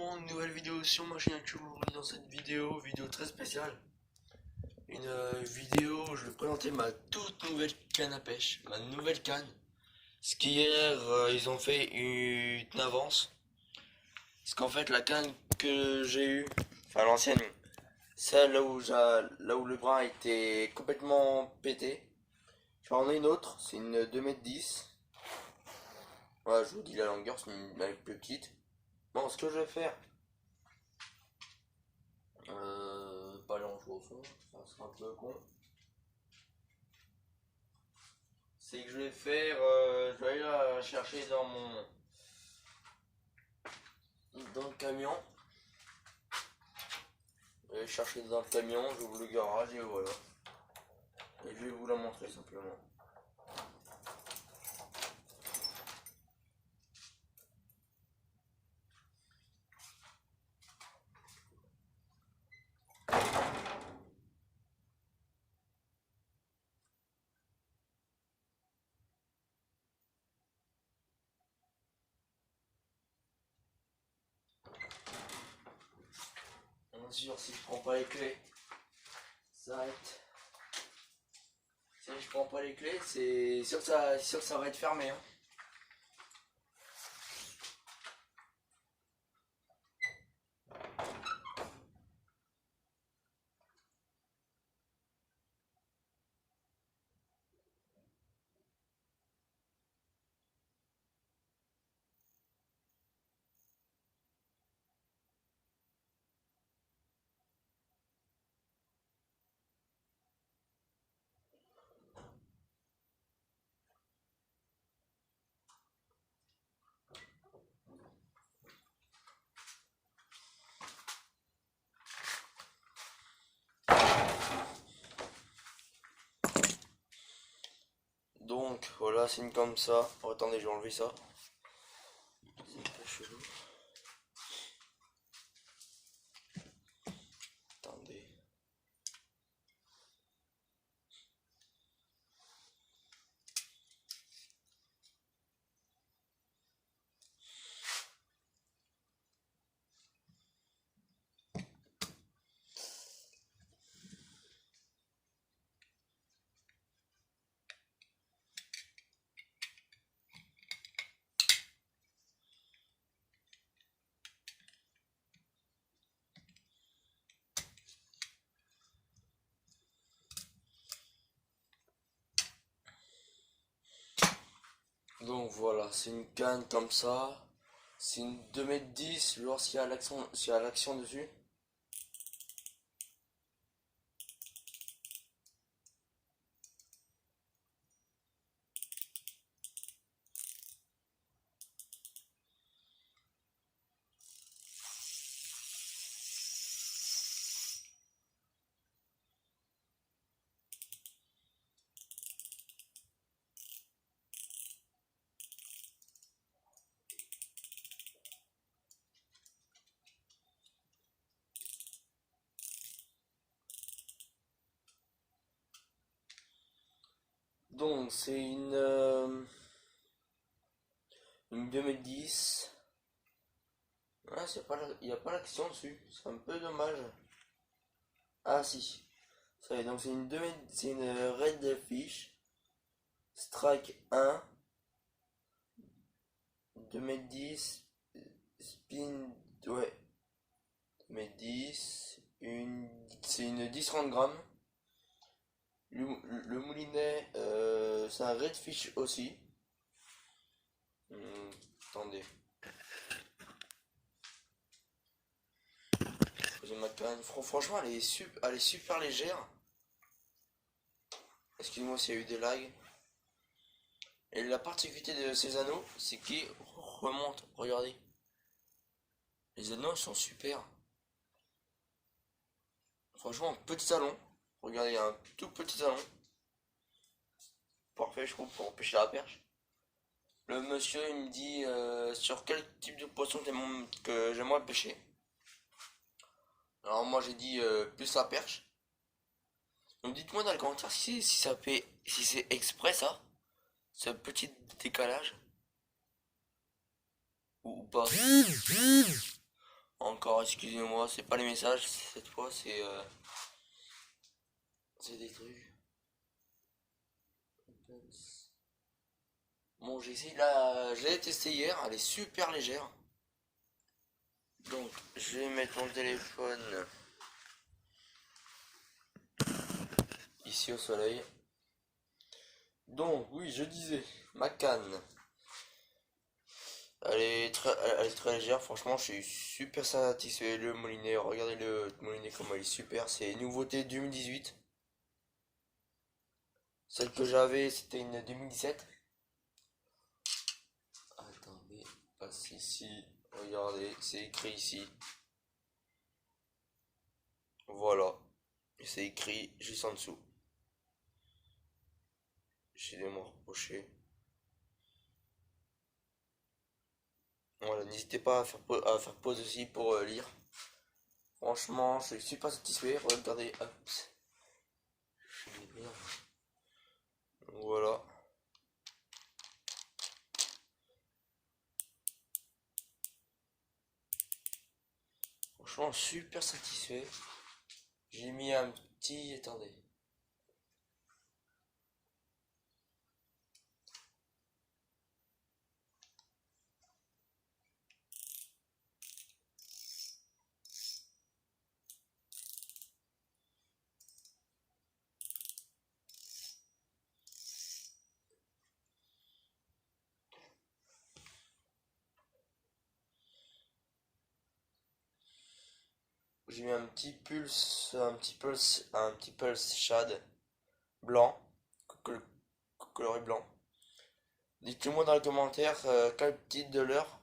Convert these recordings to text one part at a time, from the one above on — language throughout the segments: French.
monde, nouvelle vidéo sur ma chaîne YouTube. Dans cette vidéo très spéciale, une vidéo où je vais présenter ma toute nouvelle canne à pêche, ma nouvelle canne. Ce qu'hier ils ont fait une avance, parce qu'en fait la canne que j'ai eue, enfin l'ancienne, celle là où le bras était complètement pété, j'en ai une autre, c'est une 2,10 m. Voilà, je vous dis la longueur, c'est une plus petite. Bon, ce que je vais faire, pas aller en jouer au fond, ça sera un peu con. C'est que je vais faire, je vais aller la chercher dans le camion. Je vais chercher dans le camion, j'ouvre le garage et voilà. Et je vais vous la montrer simplement. Bien sûr, si je prends pas les clés, ça va être... Si je prends pas les clés, c'est sûr que ça va être fermé. Hein. Donc voilà, c'est une comme ça. Oh, attendez, je vais enlever ça. C'est un peu chelou. Attendez. Donc voilà, c'est une canne comme ça. C'est une 2,10 m lorsqu'il y a l'action dessus. Donc c'est une 2,10 m. Ah, il n'y a pas l'action dessus. C'est un peu dommage. Ah si. Ça y est, donc c'est une Redfish Strike 1 2,10 m spin, ouais, 2,10 m, c'est une 10-30 grammes. Le moulinet, c'est un Redfish aussi. Attendez. Ma canne. Franchement, elle est super légère. Excusez-moi s'il y a eu des lags. Et la particularité de ces anneaux, c'est qu'ils remontent. Regardez. Les anneaux sont super. Franchement, petit talon. Regardez, il y a un tout petit talon. Parfait, je trouve, pour pêcher la perche. Le monsieur, il me dit sur quel type de poisson que j'aimerais pêcher. Alors moi, j'ai dit plus la perche. Donc dites-moi dans les commentaires si c'est exprès ça, ce petit décalage ou pas. encore, excusez-moi, c'est pas les messages cette fois, c'est des trucs. Bon, j'ai essayé je l'ai testé hier, elle est super légère. Donc, je vais mettre mon téléphone ici au soleil. Donc, oui, je disais, ma canne. Elle est très légère, franchement, je suis super satisfait. Le molinet, regardez le molinet comment il est super, c'est une nouveauté 2018. Celle que j'avais, c'était une 2017. Attendez, passe ici, regardez, c'est écrit ici. Voilà, et c'est écrit juste en dessous. J'ai des mots reprochés. Voilà, n'hésitez pas à faire pause aussi pour lire. Franchement, je suis super satisfait. Regardez, hop. Voilà. Franchement, super satisfait. J'ai mis un petit... Attendez. J'ai mis un petit pulse shade blanc, coloré blanc. Dites-moi dans les commentaires quel titre de l'heure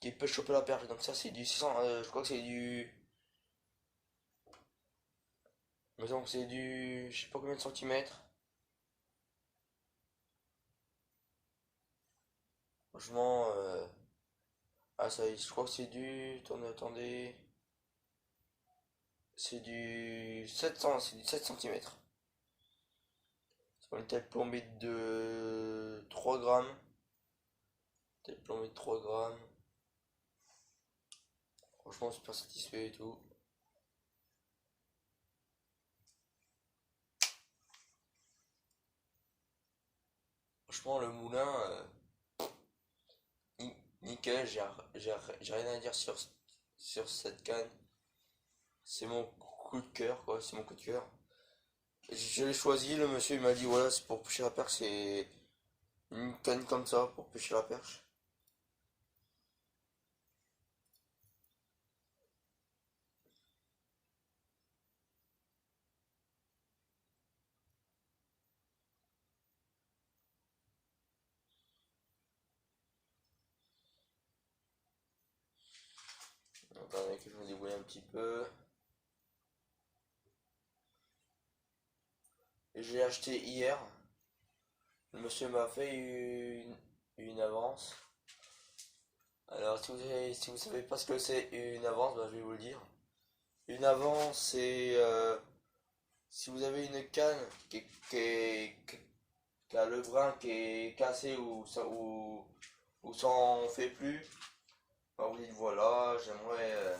qui peut choper la perche. Donc ça c'est du 600, je crois que c'est du... Mais donc c'est du... Je sais pas combien de centimètres. Franchement... Ah ça y est, je crois que c'est du... Attendez. C'est du 7 centimètres. C'est une tête plombée de 3 grammes. Tête plombée de 3 grammes. Franchement super satisfait et tout. Franchement le moulin... nickel, j'ai rien à dire sur cette canne. C'est mon coup de cœur, quoi, c'est mon coup de cœur. Je l'ai choisi, le monsieur il m'a dit voilà, c'est pour pêcher la perche, c'est une canne comme ça pour pêcher la perche. Attendez que je me débrouille un petit peu. J'ai acheté hier. Le monsieur m'a fait une avance. Alors si vous savez pas ce que c'est une avance, bah, je vais vous le dire. Une avance, c'est si vous avez une canne qui a le brin qui est cassé ou ça en fait plus, bah, vous dites voilà, j'aimerais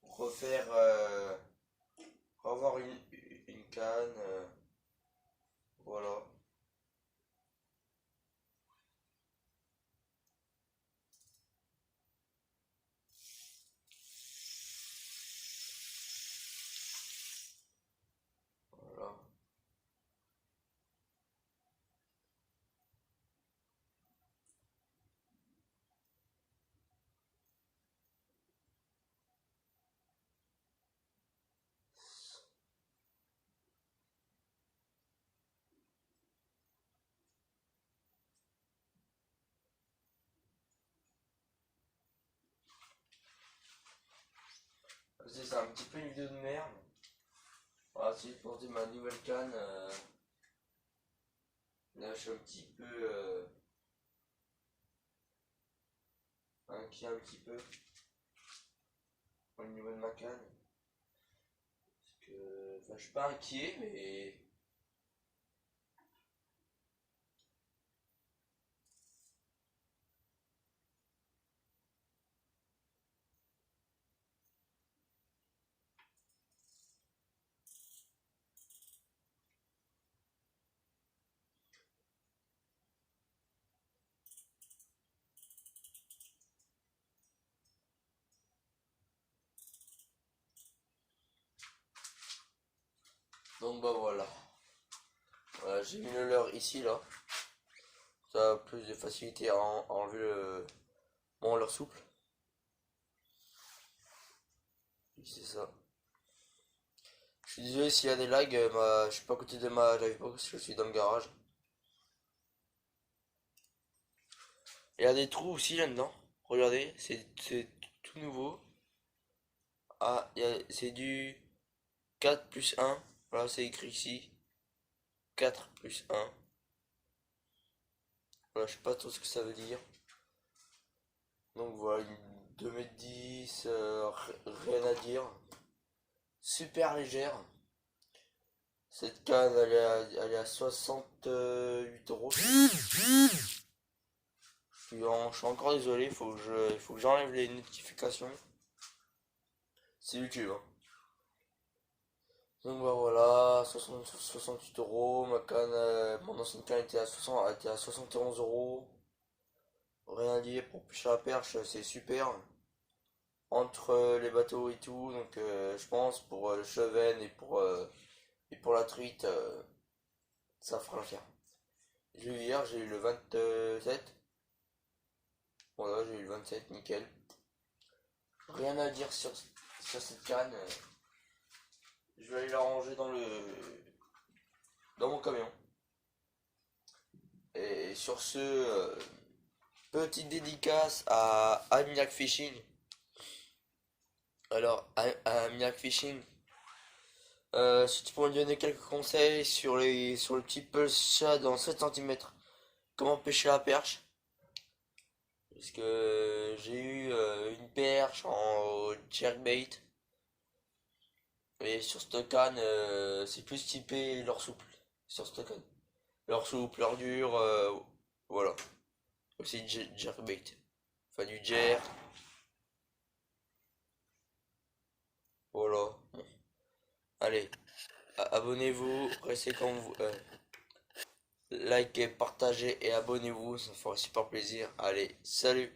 refaire, avoir une canne, voilà. Voilà. C'est un petit peu une vidéo de merde. Voilà, c'est pour dire ma nouvelle canne. Là, je suis un petit peu inquiet un petit peu au niveau de ma canne. Parce que, enfin, je suis pas inquiet, mais Donc bah voilà. Voilà, j'ai mis le leurre ici là. Ça a plus de facilité à enlever mon leurre souple. C'est ça. Je suis désolé s'il y a des lags, je suis pas à côté de ma live box, je suis dans le garage. Il y a des trous aussi là-dedans. Regardez, c'est tout nouveau. Ah, c'est du 4 plus 1. Voilà, c'est écrit ici. 4 plus 1. Voilà, je sais pas trop ce que ça veut dire. Donc voilà, une 2 m 10, rien à dire. Super légère. Cette canne, elle est à 68 €. Je suis encore désolé, il faut que j'enlève les notifications. C'est YouTube, hein. Donc bah voilà, 68 €. Ma canne, mon ancienne canne était à 71 €. Rien à dire pour pêcher à la perche, c'est super. Entre les bateaux et tout, donc je pense pour le cheven et pour la truite, ça fera l'affaire. Hier, j'ai eu le 27. Voilà, j'ai eu le 27, nickel. Rien à dire sur cette canne. Je vais aller la ranger dans mon camion. Et sur ce, petite dédicace à Amiac Fishing. Alors, à Amiac Fishing, si tu pourrais me donner quelques conseils sur le petit pulse shad en 7 cm, comment pêcher la perche? Parce que j'ai eu une perche en jerkbait. Et sur cette canne, c'est plus typé leur souple. Sur cette canne. Leur souple, leur dur, voilà. Aussi jerkbait. Enfin du jerk, voilà. Bon. Allez, abonnez-vous, restez comme vous. Likez, partagez et abonnez-vous, ça fera super plaisir. Allez, salut!